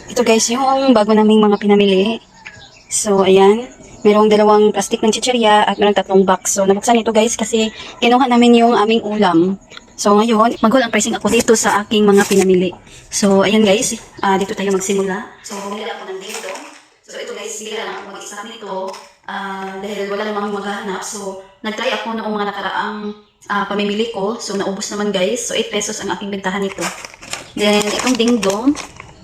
Ito guys, yung bago naming mga pinamili. So, ayan. Merong dalawang plastic ng chichirya at merong tatlong box. So, nabuksan ito guys kasi kinuha namin yung aming ulam. So, ngayon, mag-haul ang pricing ako dito sa aking mga pinamili. So, ayan guys, dito tayo magsimula. So, bumili ako ng dito. So, ito guys, bigla lang ako mag-isa nito. Dahil wala namang maghahanap. So, nag-try ako noong mga nakaraang pamimili ko. So, naubos naman guys. So, 8 pesos ang aking bentahan nito. Then, itong dingdong.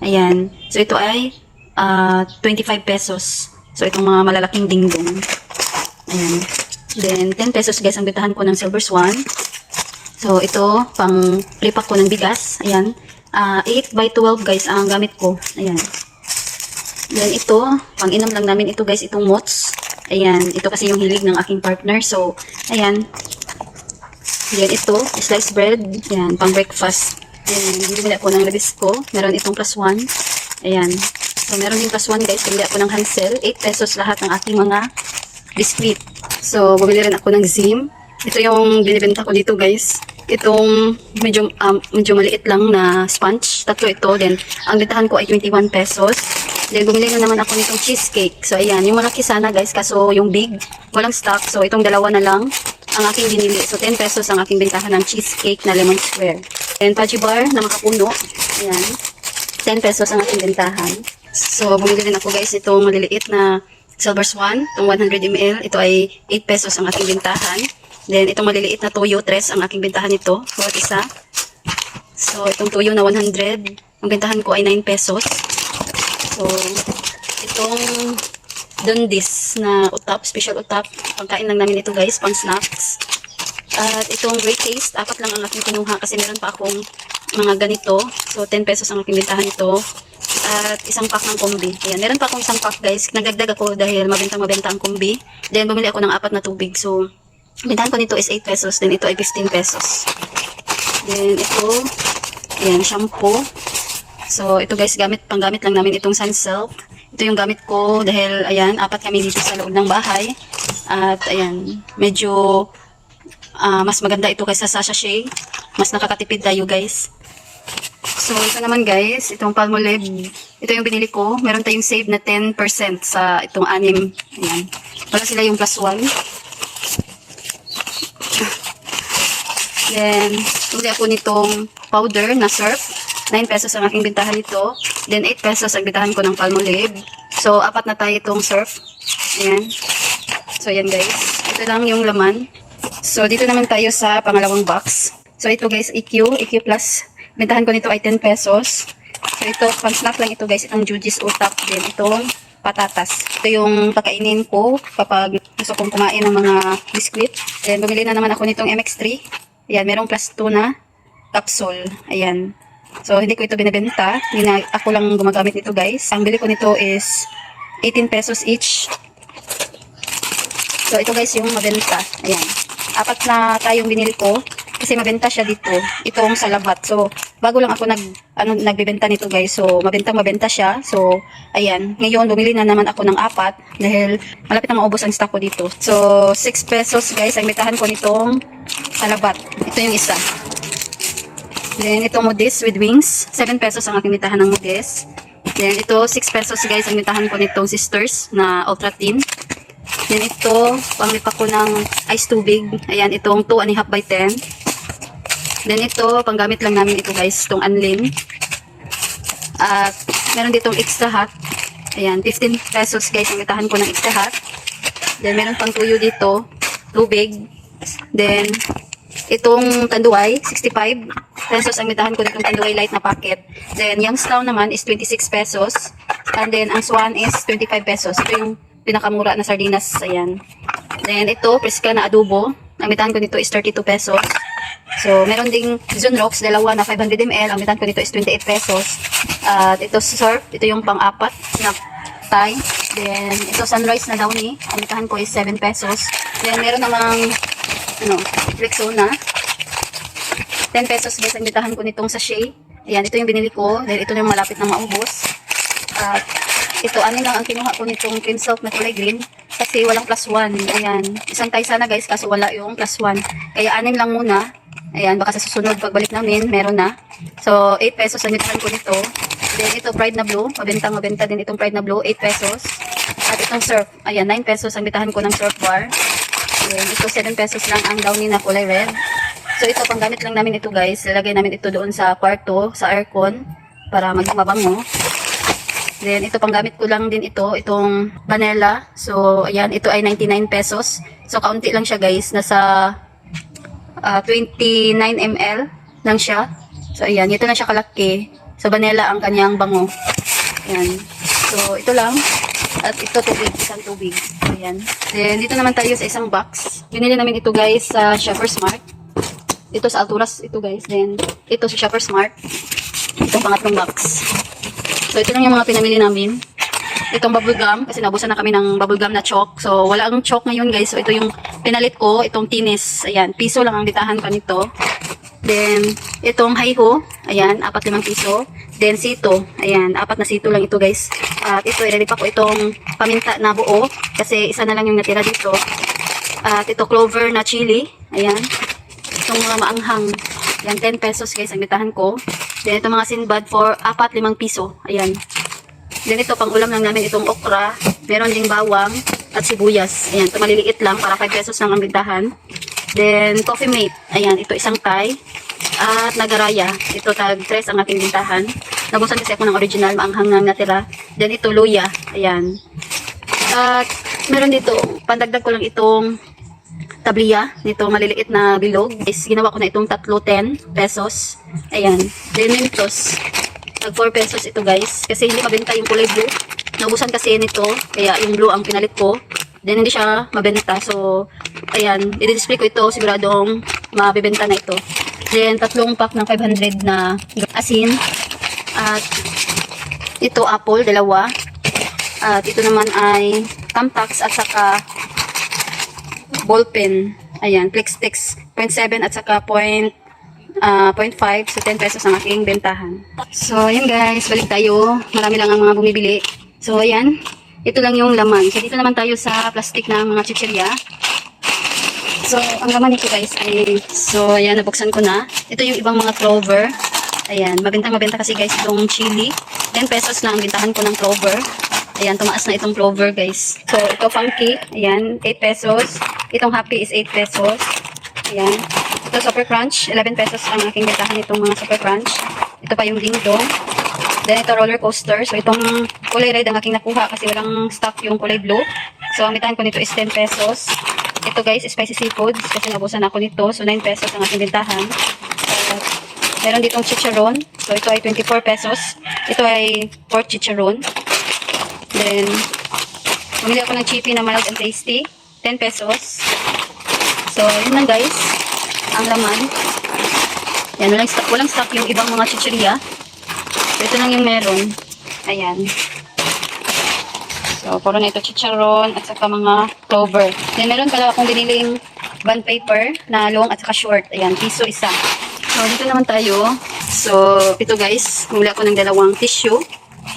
Ayan. So, ito ay 25 pesos. So, itong mga malalaking dingdong. Ayan. Then, 10 pesos guys ang bentahan ko ng silver swan. So, ito, pang pre-pack ko ng bigas. Ayan. 8 by 12 guys ang gamit ko. Ayan. Then, ito, pang inom lang namin ito guys, itong mots. Ayan. Ito kasi yung hilig ng aking partner. So, ayan. Then, ito, sliced bread. Ayan, pang breakfast. Ayan, bibili ako ng Nabisco. Meron itong plus 1. Ayan. So, meron din plus 1 guys. Bibili ako ng Hansel. 8 pesos lahat ng aking mga biscuit. So, bumili rin ako ng Zim. Ito yung binibenta ko dito guys. Itong medyo maliit lang na sponge. Tatlo ito. Then, ang bentahan ko ay 21 pesos. Then, bumili na naman ako nitong cheesecake. So, ayan. Yung malaki sana guys. Kaso, yung big, walang stock. So, itong dalawa na lang ang aking binili. So, 10 pesos ang aking bentahan ng cheesecake na lemon square. And Paji bar na makapuno. Ayan. 10 pesos ang aking bentahan. So, bumili din ako guys itong maliliit na silver swan. Itong 100 ml. Ito ay 8 pesos ang aking bentahan. Then, itong maliliit na toyo, 3 ang aking bentahan nito. Bawat isa. So, itong toyo na 100. Ang bentahan ko ay 9 pesos. So, itong Dundis na utap, special utap. Pagkain lang namin ito guys, pang snacks. At itong great taste, 4 lang ang aking kinuha kasi meron pa akong mga ganito. So, 10 pesos ang aking bentahan ito. At isang pack ng kumbi. Ayan, meron pa akong isang pack guys. Nagdagdag ako dahil mabenta ang kumbi. Then, bumili ako ng 4 na tubig. So, bentahan ko nito is 8 pesos. Then, ito ay 15 pesos. Then, ito, ayan, shampoo. So, ito guys, panggamit lang namin itong Sunsilk. Ito yung gamit ko dahil, ayan, 4 kami dito sa loob ng bahay. At, ayan, medyo mas maganda ito kaysa sa sachet. Mas nakakatipid tayo guys. So, ito naman guys, itong Palmolive. Ito yung binili ko. Meron tayong save na 10% sa itong 6. Ayan. Wala sila yung plus 1. Then, bumili ako nitong powder na surf. 9 pesos ang aking bintahan nito. Then, 8 pesos ang bintahan ko ng Palmolive. So, 4 na tayo itong surf. Ayan. So, ayan guys. Ito lang yung laman. So, dito naman tayo sa pangalawang box. So, ito guys, EQ Plus. Bentahan ko nito ay 10 pesos. So, ito, pang snack lang ito guys, itong Jujis Utap. Then, itong patatas. Ito yung kakainin ko kapag gusto kong kumain ng mga biskuit. Then, bumili na naman ako nitong MX3. Ayan, merong plus 2 na capsule. Ayan. So, hindi ko ito binibenta. Ako lang gumagamit nito guys. Ang bili ko nito is 18 pesos each. So, ito guys yung mabenta. Ayan. 4 na tayong binili ko kasi mabenta siya dito. Itong sa labat. So, bago lang ako nagbebenta nito guys. So, mabenta siya. So, ayan. Ngayon, bumili na naman ako ng 4 dahil malapit na maubos ang stock ko dito. So, 6 pesos guys ang bentahan ko nitong sa labat. Ito yung isa. Then, ito Modis with wings. 7 pesos ang aking bentahan ng Modis. Then, ito 6 pesos guys ang bentahan ko nitong Sisters na Ultra Thin. Then ito, panglipa ko ng ice tubig. Ayan, itong 2.5 by 10. Then ito, panggamit lang namin ito guys, itong Anlin. At meron ditong extra hot. Ayan, 15 pesos guys ang bentahan ko ng extra hot. Then meron pang tuyo dito, tubig. Then itong Tanduay, 65 pesos ang bentahan ko ditong Tanduay light na packet. Then Youngstown naman is 26 pesos. And then ang Swan is 25 pesos. Ito yung pinakamura na sardinas. Ayan. Then, ito, Prisca na adobo. Ang bentahan ko nito is 32 pesos. So, meron ding Zunrox, dalawa na 500 ml. Ang bentahan ko nito is 28 pesos. At ito, Surf. Ito yung pang-4 na Thai. Then, ito, Sunrise na Downy. Ang bentahan ko is 7 pesos. Then, meron namang, Rexona. 10 pesos guys ang bentahan ko nitong sachet. Ayan, ito yung binili ko. Then, ito yung malapit na maubos. At, ito, anin lang ang kinuha ko nitong cream silk na kulay green kasi walang plus 1. Ayan. Isang tayo sana guys kaso wala yung plus 1. Kaya anin lang muna. Ayan, baka sa susunod pagbalik namin, meron na. So, 8 pesos ang bentahan ko nito. Then ito, Pride na Blue. Mabenta din itong Pride na Blue, 8 pesos. At itong Surf, ayan, 9 pesos ang bitahan ko ng Surf bar. Then ito, 7 pesos lang ang Downy na kulay red. So ito, panggamit lang namin ito guys. Lalagay namin ito doon sa kwarto, sa aircon, para maging mabango. Then ito, panggamit ko lang din ito, itong vanilla. So ayan, ito ay 99 pesos. So kaunti lang siya guys, nasa 29 ml lang siya. So ayan, ito na siya kalaki. So vanilla ang kanyang bango. Ayan. So ito lang. At ito tubig, isang tubig. Ayan. Then dito naman tayo sa isang box. Binili namin ito guys sa Shoppers Mart. Ito sa Alturas ito guys. Then ito sa Shoppers Mart. Itong pangatlong box. So ito lang yung mga pinamili namin. Itong bubble gum kasi naubusan na kami ng bubble gum na chalk. So wala ang chalk ngayon guys. So ito yung pinalit ko, itong tinis. Ayan, piso lang ang bitahan pa nito. Then itong Hi-Ho, ayan, 4-5 piso. Then sito, ayan, 4 na sito lang ito guys. At ito, ilalipa ko itong paminta na buo kasi isa na lang yung natira dito. At ito clover na chili, ayan. Itong mga maanghang, ayan, 10 pesos guys ang bitahan ko. Then ito mga Sinbad for 4-5 piso, ayan. Then ito pang ulam lang namin itong okra, meron ding bawang at sibuyas. Ayan, ito maliliit lang para 5 pesos lang ang bintahan. Then Coffee Mate, ayan, ito isang Thai. At Nagaraya, ito tag 3 ang aking bintahan. Nabusan kasi ako ng original, maanghang na natira. Then ito luya, ayan. At meron dito, pandagdag ko lang itong tabliya, nito maliliit na bilog. Is ginawa ko na itong 10 pesos. Ayan. Then Mentos, tag 4 pesos ito guys. Kasi hindi mabenta yung kulay blue. Naubusan kasi nito, kaya yung blue ang pinalit ko. Then hindi siya mabenta. So, ayan, i-display ko ito, siguradong mabibenta na ito. Then, 3 pack ng 500 na asin. At ito, apple, 2. At ito naman ay Tampax at saka ballpen. Ayan, Plextex 0.7 at saka 0.5. So, 10 pesos ang aking bentahan. So, ayan guys, balik tayo. Marami lang ang mga bumibili. So, ayan. Ito lang yung laman. So, dito naman tayo sa plastic na mga chichirya. So, ang laman nito guys ay, so, ayan, nabuksan ko na. Ito yung ibang mga clover. Ayan, mabenta kasi guys itong chili. 10 pesos lang ang bintahan ko ng clover. Ayan, tumaas na itong clover guys. So, ito funky. Ayan, 8 pesos. Itong happy is 8 pesos. Ayan. Ito super crunch. 11 pesos ang aking bintahan itong mga super crunch. Ito pa yung ding-dong. Then, ito roller coaster. So, itong kulay red ang aking nakuha kasi walang stock yung kulay blue. So, ang bintahan ko nito is 10 pesos. Ito guys, spicy seafood. Kasi nabusan ako nito. So, 9 pesos ang aking bintahan. Meron ditong chicharon. So, ito ay 24 pesos. Ito ay pork chicharon. Then, bumili ako ng chippy na mild and tasty. 10 pesos. So, yun lang guys. Ang laman. Yan, walang stock yung ibang mga chichirya. So, ito lang yung meron. Ayan. So, puro na ito chicharon at saka mga clover. Then, meron pala akong biniling bond paper na long at saka short. Ayan, piso isa. So, dito naman tayo. So, ito guys, bumili ako ng 2 tissue.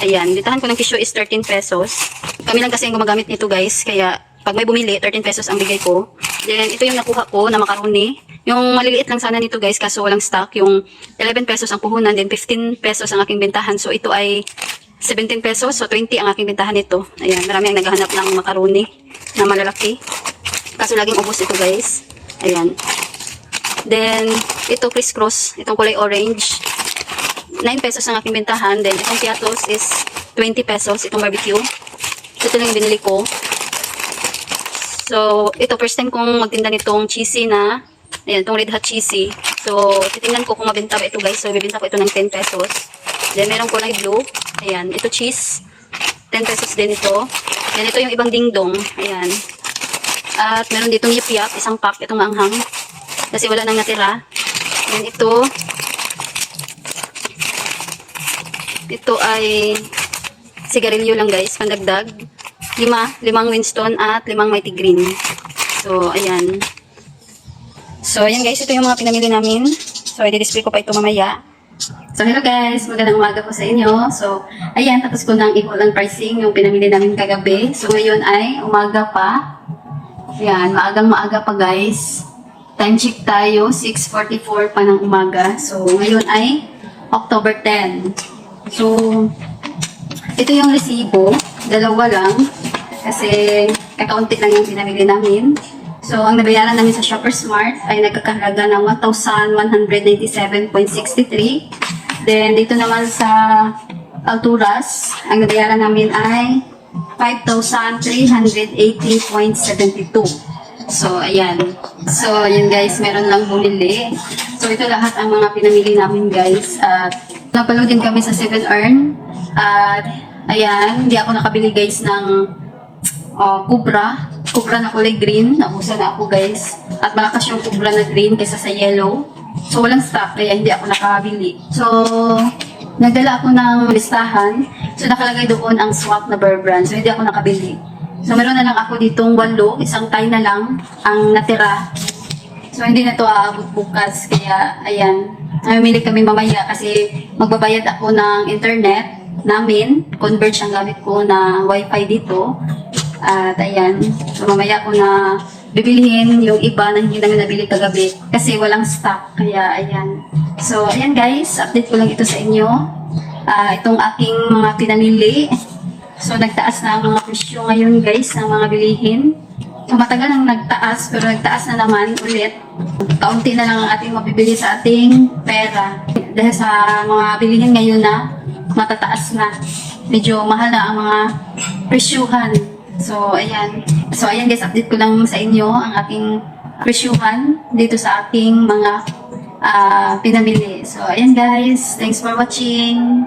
Ayan, bitahan ko ng tissue is 13 pesos. Kami lang kasi yung gumagamit nito guys, kaya pag may bumili, 13 pesos ang bigay ko. Then, ito yung nakuha ko na macaroni. Yung maliliit lang sana nito guys, kaso walang stock. Yung 11 pesos ang puhunan, then 15 pesos ang aking bentahan. So, ito ay 17 pesos, so 20 ang aking bentahan nito. Ayan, marami ang naghahanap ng macaroni na malalaki. Kaso laging ubos ito guys. Ayan. Then, ito crisscross, itong kulay orange. 9 pesos ang aking bentahan. Then, itong piatos is 20 pesos, itong barbecue. Ito lang yung binili ko. So, ito first time kong magtinda nitong cheesy na, ayan, itong red hot cheesy. So, titingnan ko kung mabenta ba ito guys. So, bibenta ko ito ng 10 pesos. Then, merong kulay blue. Ayan, ito cheese. 10 pesos din ito. Then, ito yung ibang dingdong. Ayan. At meron ditong yip-yap, isang pack, itong anghang. Kasi wala nang natira. Then, ito ay sigarilyo lang guys, pandagdag. 5 Winston at 5 Mighty Green. So, ayan. So, ayan guys, ito yung mga pinamili namin. So, i-display ko pa ito mamaya. So, hello guys, magandang umaga po sa inyo. So, ayan, tapos ko nang equal ang pricing yung pinamili namin kagabi. So, ngayon ay umaga pa. Ayan, maagang-maaga pa guys. Time check tayo, 6:44 pa ng umaga. So, ngayon ay October 10. So, ito yung resibo. Dalawa lang. Kasi kakaunti lang yung pinamili namin. So, ang nabayaran namin sa Shoppers Mart ay nagkakahalaga ng 1,197.63. Then, dito naman sa Alturas, ang nabayaran namin ay 5,380.72. So, ayan. So, ayan guys, meron lang bumili. So, ito lahat ang mga pinamili namin guys. At napalo din kami sa 7earn. At, ayan, hindi ako nakabili guys ng Cobra. Cobra na kulay green. Nausa na ako guys. At malakas yung Cobra na green kaysa sa yellow. So, walang stock kaya hindi ako nakabili. So, nagdala ako ng listahan. So, nakalagay doon ang swap na Bear Brand. So, hindi ako nakabili. So, meron na lang ako ditong 8. Isang tie na lang ang natira. So, hindi na to aabot bukas. Kaya, ayan. Namimili kami mamaya kasi magbabayad ako ng internet namin. Converge ang gamit ko na wifi dito. At ayan, so mamaya ko na bibilihin yung iba na hindi namin nabili kagabi kasi walang stock. Kaya ayan. So ayan guys, update ko lang ito sa inyo. Itong aking mga pinamili. So nagtaas na ang mga presyo ngayon guys ng mga bilihin. So matagal nang nagtaas pero nagtaas na naman ulit. Kaunti na lang ang ating mabibili sa ating pera. Dahil sa mga bilihin ngayon na matataas na. Medyo mahal na ang mga presyuhan. So, ayan. So, ayan guys, update ko lang sa inyo ang aking presyuhan dito sa aking mga pinamili. So, ayan guys. Thanks for watching.